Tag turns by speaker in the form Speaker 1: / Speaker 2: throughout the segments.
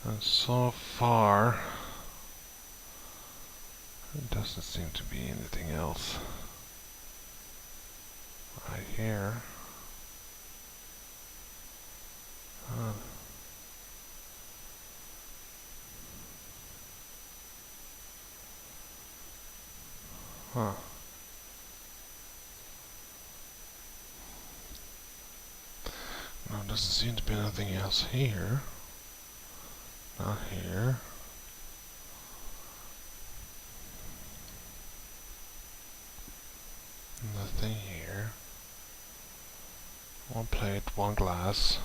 Speaker 1: And so far, there doesn't seem to be anything else. Right here. Huh. Huh. No, doesn't seem to be anything else here. Not here. Nothing here. One plate, one glass.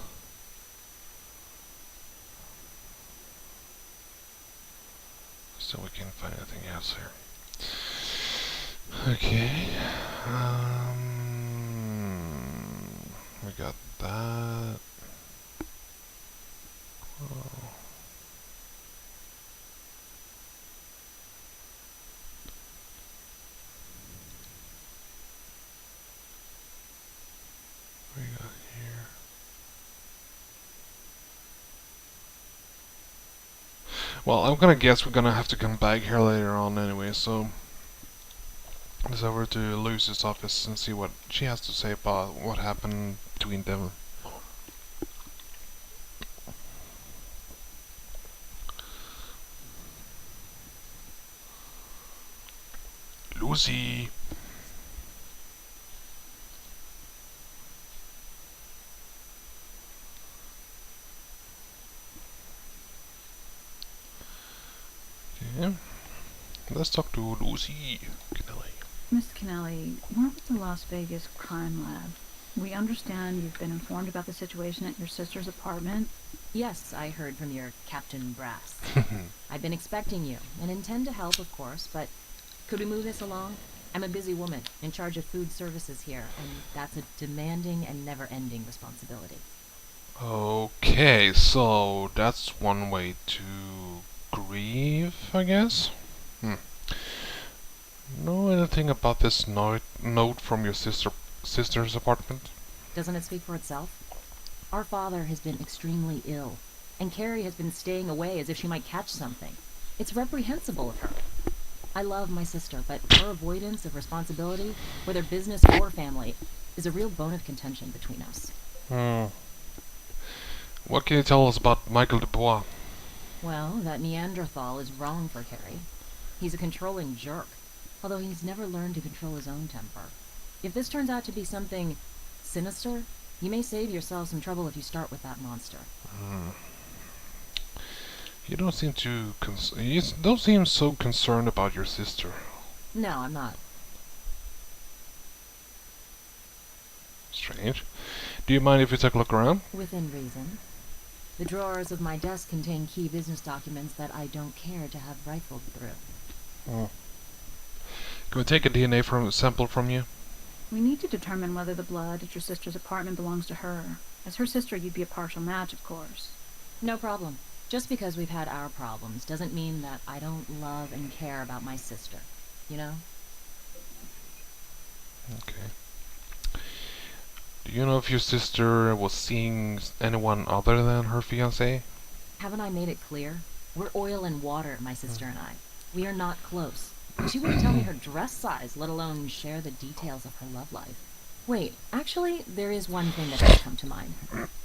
Speaker 1: So we can't find anything else here. Okay. We got that. Oh. We got here. Well, I'm gonna guess we're gonna have to come back here later on anyway, so let's over to Lucy's office and see what she has to say about what happened between them. Lucy! Okay. Let's talk to Lucy Kennelly.
Speaker 2: Miss Kennelly, we're with the Las Vegas Crime Lab. We understand you've been informed about the situation at your sister's apartment.
Speaker 3: Yes, I heard from your Captain Brass. I've been expecting you, and intend to help, of course, but could we move this along? I'm a busy woman, in charge of food services here, and that's a demanding and never-ending responsibility.
Speaker 1: Okay, so that's one way to grieve, I guess? Know anything about this note from your sister's apartment?
Speaker 3: Doesn't it speak for itself? Our father has been extremely ill, and Carrie has been staying away as if she might catch something. It's reprehensible of her. I love my sister, but her avoidance of responsibility, whether business or family, is a real bone of contention between us.
Speaker 1: What can you tell us about Michael Dubois?
Speaker 3: Well, that Neanderthal is wrong for Carrie. He's a controlling jerk, although he's never learned to control his own temper. If this turns out to be something sinister, you may save yourself some trouble if you start with that monster.
Speaker 1: You don't seem you don't seem so concerned about your sister.
Speaker 3: No, I'm not.
Speaker 1: Strange. Do you mind if we take a look around?
Speaker 3: Within reason. The drawers of my desk contain key business documents that I don't care to have rifled through.
Speaker 1: Can we take a DNA sample from you?
Speaker 2: We need to determine whether the blood at your sister's apartment belongs to her. As her sister, you'd be a partial match, of course.
Speaker 3: No problem. Just because we've had our problems doesn't mean that I don't love and care about my sister. You know?
Speaker 1: Okay. Do you know if your sister was seeing anyone other than her fiancé?
Speaker 3: Haven't I made it clear? We're oil and water, my sister and I. We are not close. She wouldn't tell me her dress size, let alone share the details of her love life. Wait, actually, there is one thing that has come to mind.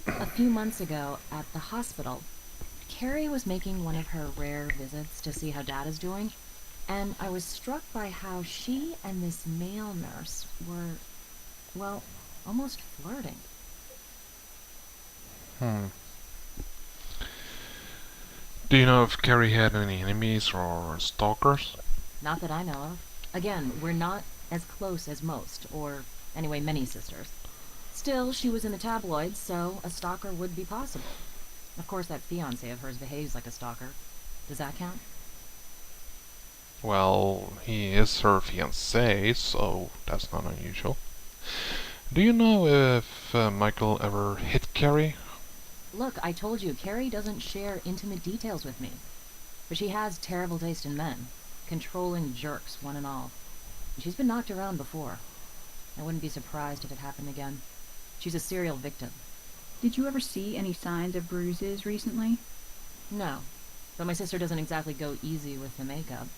Speaker 3: A few months ago, at the hospital, Carrie was making one of her rare visits to see how Dad is doing, and I was struck by how she and this male nurse were, well, almost flirting.
Speaker 1: Do you know if Carrie had any enemies or stalkers?
Speaker 3: Not that I know of. Again, we're not as close as most, or anyway, many sisters. Still, she was in the tabloids, so a stalker would be possible. Of course, that fiancé of hers behaves like a stalker. Does that count?
Speaker 1: Well, he is her fiancé, so that's not unusual. Do you know if Michael ever hit Carrie?
Speaker 3: Look, I told you, Carrie doesn't share intimate details with me. But she has terrible taste in men. Controlling jerks, one and all. And she's been knocked around before. I wouldn't be surprised if it happened again. She's a serial victim.
Speaker 2: Did you ever see any signs of bruises recently?
Speaker 3: No, but my sister doesn't exactly go easy with the makeup.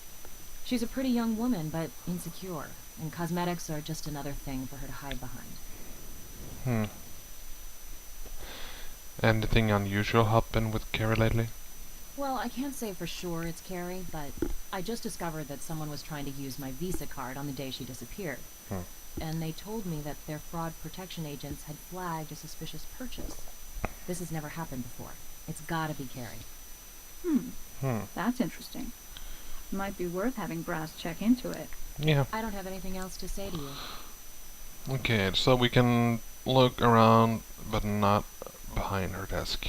Speaker 3: She's a pretty young woman, but insecure, and cosmetics are just another thing for her to hide behind.
Speaker 1: Hmm. Anything unusual happen with Carrie lately?
Speaker 3: Well, I can't say for sure it's Carrie, but I just discovered that someone was trying to use my Visa card on the day she disappeared.
Speaker 1: Hmm.
Speaker 3: And they told me that their fraud protection agents had flagged a suspicious purchase. This has never happened before. It's gotta be Carrie.
Speaker 2: That's interesting. Might be worth having Brass check into it.
Speaker 1: Yeah.
Speaker 3: I don't have anything else to say to you.
Speaker 1: Okay, so we can look around, but not behind her desk.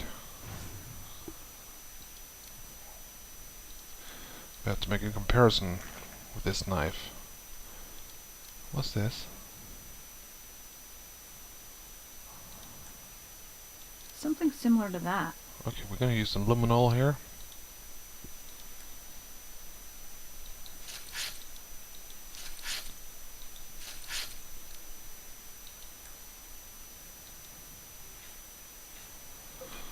Speaker 1: We have to make a comparison with this knife. What's this?
Speaker 2: Something similar to that.
Speaker 1: Okay, we're gonna use some luminol here.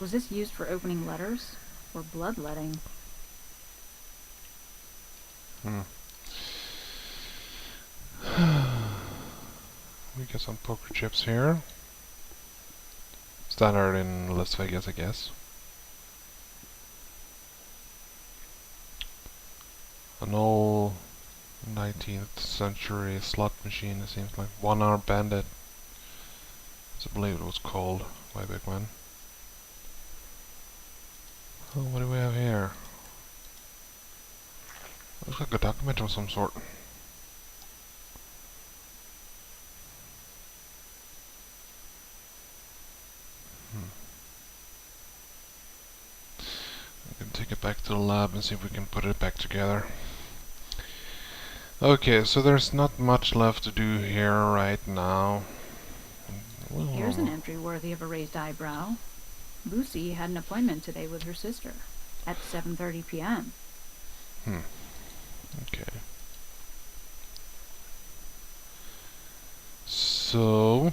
Speaker 2: Was this used for opening letters? Or bloodletting?
Speaker 1: We got some poker chips here. Standard in Las Vegas, I guess. An old 19th century slot machine, it seems like. One-armed bandit, as I believe it was called way back when. Oh, what do we have here? Looks like a document of some sort. We can take it back to the lab and see if we can put it back together. Okay, so there's not much left to do here right now.
Speaker 2: Here's an entry worthy of a raised eyebrow. Lucy had an appointment today with her sister at 7:30 p.m.
Speaker 1: Okay. So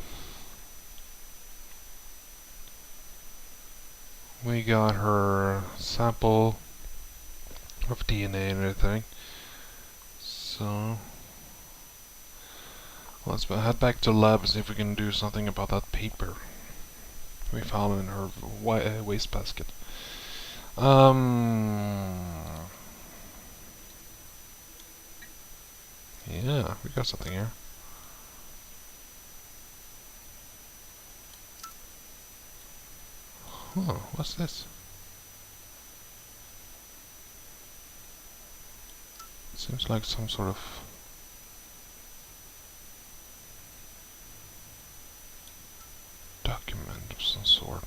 Speaker 1: we got her sample of DNA and everything. So let's head back to the lab and see if we can do something about that paper we found in her wastebasket. Yeah, we got something here. Huh, what's this? Seems like some sort of document of some sort.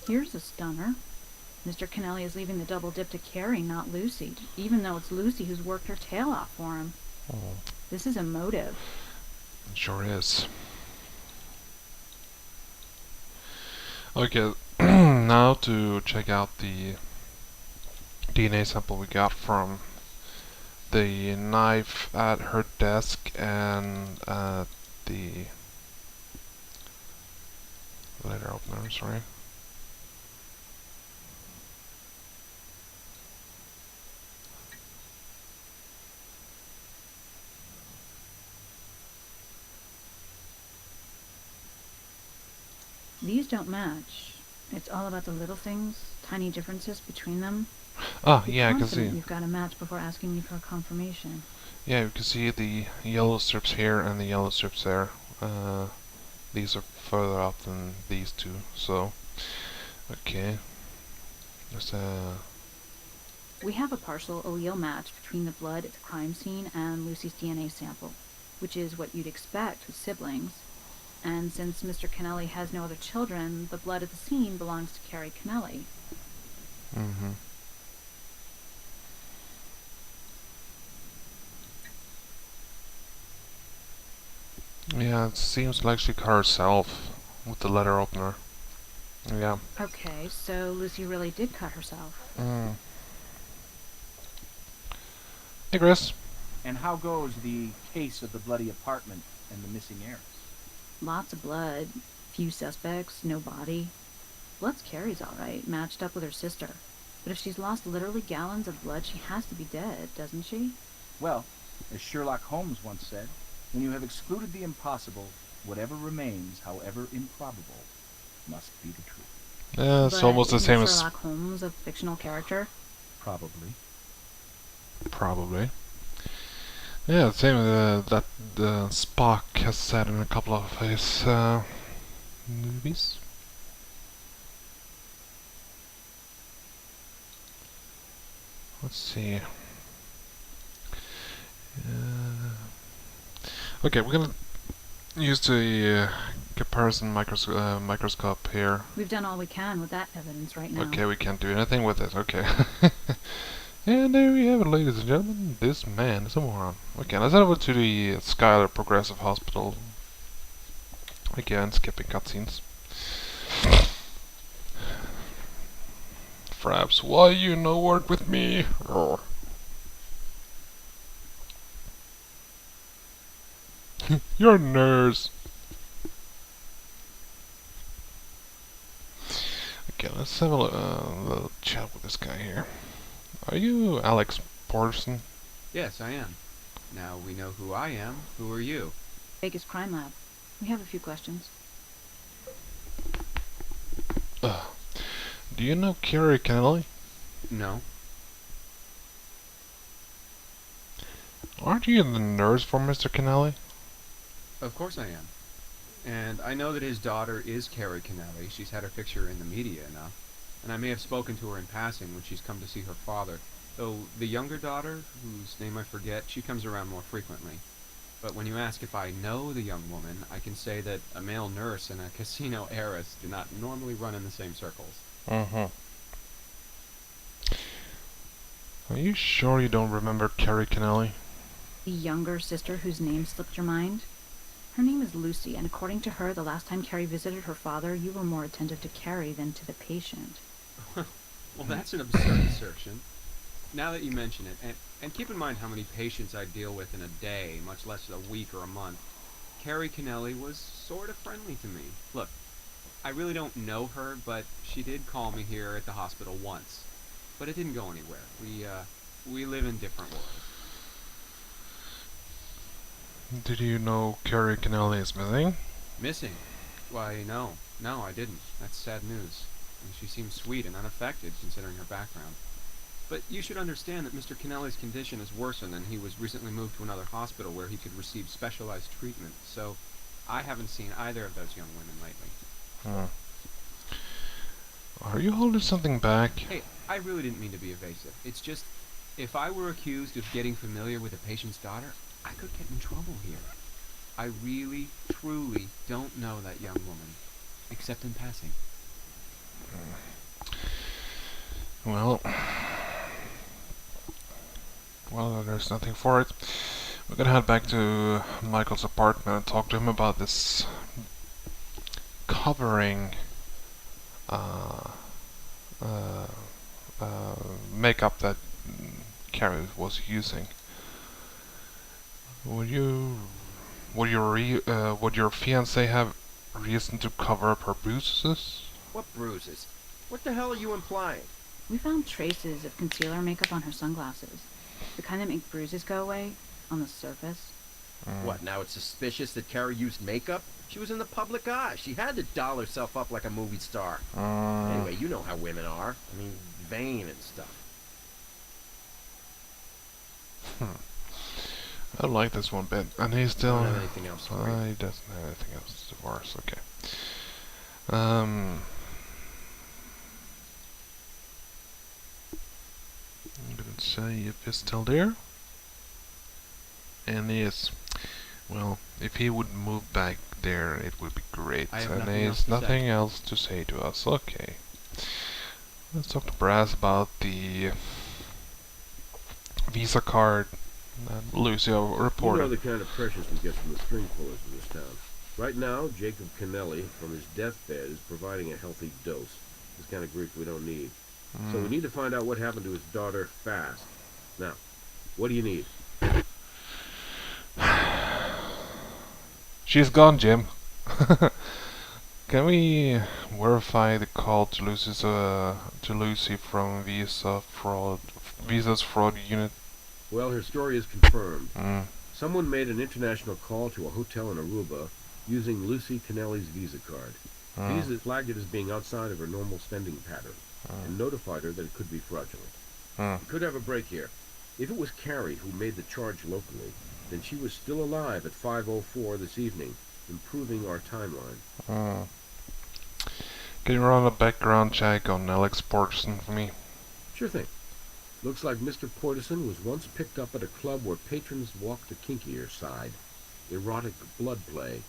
Speaker 2: Here's a stunner. Mr. Kennelly is leaving the double dip to Carrie, not Lucy, even though it's Lucy who's worked her tail off for him.
Speaker 1: Oh,
Speaker 2: This is a motive.
Speaker 1: it sure is. Okay, now to check out the DNA sample we got from the knife at her desk and at the letter opener, sorry.
Speaker 2: These don't match. It's all about the little things, tiny differences between them.
Speaker 1: Ah,
Speaker 2: Be
Speaker 1: yeah, I can
Speaker 2: confident
Speaker 1: see.
Speaker 2: you've got a match before asking me for a confirmation.
Speaker 1: Yeah, you can see the yellow strips here and the yellow strips there. These are further up than these two, so okay. Just
Speaker 2: We have a partial allele match between the blood at the crime scene and Lucy's DNA sample, which is what you'd expect with siblings. And since Mr. Kennelly has no other children, the blood at the scene belongs to Carrie Kennelly.
Speaker 1: Yeah, it seems like she cut herself with the letter opener. Yeah.
Speaker 2: Okay, so Lucy really did cut herself.
Speaker 1: Mm. Hey, Chris.
Speaker 4: And how goes the case of the bloody apartment and the missing heiress?
Speaker 2: Lots of blood, few suspects, no body. Blood's Carrie's alright, matched up with her sister. But if she's lost literally gallons of blood, she has to be dead, doesn't she?
Speaker 4: Well, as Sherlock Holmes once said, when you have excluded the impossible, whatever remains, however improbable, must be the truth.
Speaker 1: Yeah, it's
Speaker 2: But
Speaker 1: almost the
Speaker 2: isn't
Speaker 1: same as...
Speaker 2: Sherlock Holmes a fictional character?
Speaker 4: Probably.
Speaker 1: Probably. Yeah, same that Spock has said in a couple of his movies. Let's see. Okay, we're gonna use the comparison microscope here.
Speaker 2: We've done all we can with that evidence right now.
Speaker 1: Okay, we can't do anything with it. Okay. And there we have it, ladies and gentlemen. This man is a moron. Okay, let's head over to the Skylar Progressive Hospital. Again, skipping cutscenes. Fraps, why you no work with me? Oh. You're a nurse. Okay, let's have a little chat with this guy here. Are you Alex Porterson?
Speaker 5: Yes, I am. Now we know who I am. Who are you?
Speaker 2: Vegas Crime Lab. We have a few questions.
Speaker 1: Do you know Carrie Kennelly?
Speaker 5: No.
Speaker 1: Aren't you the nurse for Mr. Kennelly?
Speaker 5: Of course I am. And I know that his daughter is Carrie Kennelly. She's had her picture in the media enough. And I may have spoken to her in passing when she's come to see her father. Though the younger daughter, whose name I forget, she comes around more frequently. But when you ask if I know the young woman, I can say that a male nurse and a casino heiress do not normally run in the same circles.
Speaker 1: Mm-hmm. Are you sure you don't remember Carrie Kennelly?
Speaker 2: The younger sister whose name slipped your mind? Her name is Lucy, and according to her, the last time Carrie visited her father, you were more attentive to Carrie than to the patient.
Speaker 5: Well, that's an absurd assertion. Now that you mention it, and keep in mind how many patients I deal with in a day, much less a week or a month, Carrie Kennelly was sort of friendly to me. Look, I really don't know her, but she did call me here at the hospital once. But it didn't go anywhere. We live in different worlds.
Speaker 1: Did you know Carrie Kennelly is missing?
Speaker 5: Missing? Why, no. No, I didn't. That's sad news. And she seems sweet and unaffected, considering her background. But you should understand that Mr. Kennelly's condition has worsened, and he was recently moved to another hospital where he could receive specialized treatment. So, I haven't seen either of those young women lately.
Speaker 1: Are you holding something back?
Speaker 5: Hey, I really didn't mean to be evasive. It's just, if I were accused of getting familiar with a patient's daughter, I could get in trouble here. I really, truly don't know that young woman, except in passing.
Speaker 1: Well, there's nothing for it. We're gonna head back to Michael's apartment and talk to him about this covering makeup that Carrie was using. Would your fiance have reason to cover up her bruises?
Speaker 6: What bruises? What the hell are you implying?
Speaker 2: We found traces of concealer makeup on her sunglasses. The kind that make bruises go away on the surface.
Speaker 6: What, now it's suspicious that Carrie used makeup? She was in the public eye. She had to doll herself up like a movie star. Anyway, you know how women are. I mean, vain and stuff.
Speaker 1: I don't like this one bit, and he's still.
Speaker 6: Don't have anything else for you.
Speaker 1: He doesn't have anything else. Divorce. Okay. I'm gonna say if he's still there, and he is. Well, if he would move back there, it would be great.
Speaker 5: I have
Speaker 1: And
Speaker 5: nothing
Speaker 1: he
Speaker 5: else
Speaker 1: has
Speaker 5: to say.
Speaker 1: nothing else to say to us. Okay. Let's talk to Brass about the Visa card that Lucio
Speaker 7: You know
Speaker 1: reported.
Speaker 7: the kind of pressures we get from the string pullers in this town. Right now, Jacob Kennelly, from his deathbed, is providing a healthy dose. This kind of grief we don't need. So we need to find out what happened to his daughter fast. Now, what do you need?
Speaker 1: She's gone, Jim. Can we verify the call to Lucy from Visa's fraud unit?
Speaker 7: Well, her story is confirmed.
Speaker 1: Mm.
Speaker 7: Someone made an international call to a hotel in Aruba using Lucy Kennelly's Visa card. Visa flagged it as being outside of her normal spending pattern and notified her that it could be fraudulent. We could have a break here. If it was Carrie who made the charge locally, then she was still alive at 5:04 this evening, improving our timeline.
Speaker 1: Can you run a background check on Alex Porterson for me?
Speaker 7: Sure thing. Looks like Mr. Porterson was once picked up at a club where patrons walked the kinkier side. Erotic blood play.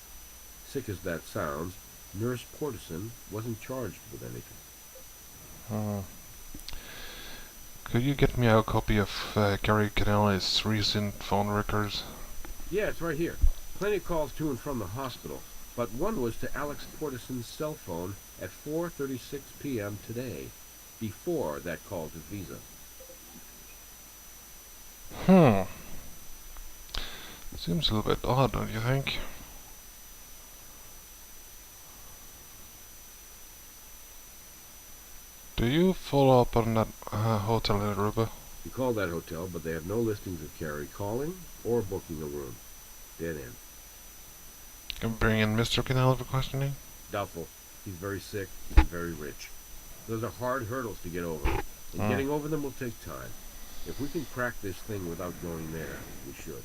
Speaker 7: Sick as that sounds, Nurse Porterson wasn't charged with anything.
Speaker 1: Could you get me a copy of Gary Kennelly's recent phone records?
Speaker 7: Yeah, it's right here. Plenty of calls to and from the hospital, but one was to Alex Porterson's cell phone at 4:36 p.m. today, before that call to Visa.
Speaker 1: Seems a little bit odd, don't you think? Do you follow up on that hotel in Aruba?
Speaker 7: We called that hotel, but they have no listings of Carrie calling or booking a room. Dead end.
Speaker 1: Can we bring in Mr. Kennelly for questioning?
Speaker 7: Doubtful. He's very sick and very rich. Those are hard hurdles to get over, and getting over them will take time. If we can crack this thing without going there, we should.